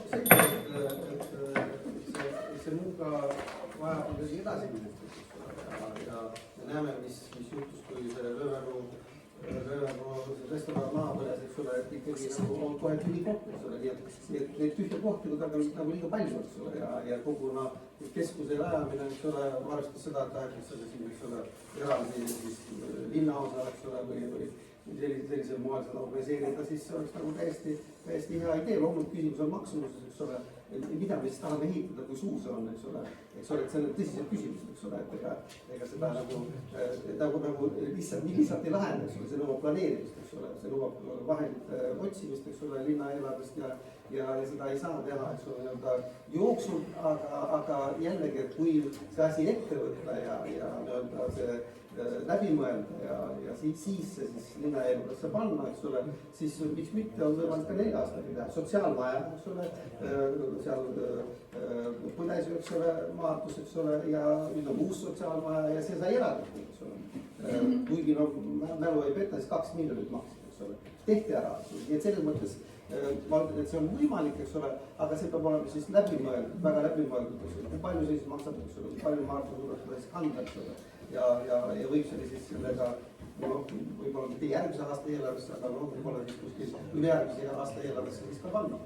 selge, et see muuga vajab midagi edasi minna ja me näeme, mis juhtus, kui see Lööveruu restoran maha põles, eks ole, et ikkagi on kohe tüli kohta, eks ole, nii et neid tühja kohti nagu liiga palju, eks ole, ja kogu keskuse rajamine, eks ole, arvestades seda, et tahetakse siin, eks ole, eraldi siis linnaosa, eks ole, või sellisel moel seda organiseerida, siis see oleks nagu täiesti hea idee. Loomulikult küsimus on maksumuses, eks ole, mida me siis tahame ehitada, kui suur see on, eks ole, et see on tõsised küsimused, eks ole, et ega seda nagu lihtsalt ei lahenda, eks ole, see nõuab planeerimist, eks ole, see nõuab vahendite otsimist, eks ole, linna eelarvest ja seda ei saa teha, eks ole, nii-öelda jooksul, aga jällegi, et kui see asi ette võtta ja nii-öelda see läbi mõelda ja siis see linna eelarvesse panna, eks ole, siis miks mitte on võimalik ka 4 aastaga teha. Sotsiaalmaja, eks ole, seal Põdes, eks ole, Maardus, eks ole, ja nüüd on uus sotsiaalmaja ja see sai eraldatud, eks ole. Kuigi mälu ei peta, siis 2 miljonit maksid, eks ole. Tehti ära, nii et selles mõttes ma ütlen, et see on võimalik, eks ole, aga see peab olema siis läbimõeldud, väga läbimõeldud, eks ole. Kui palju see siis maksab, eks ole, kui palju Maardus tuleb seda siis kanda, eks ole. Ja võib see siis sellega, võib-olla mitte järgmise aasta eelarvesse, aga võib-olla siis kuskil ülejärgmise aasta eelarvesse siis ka panna.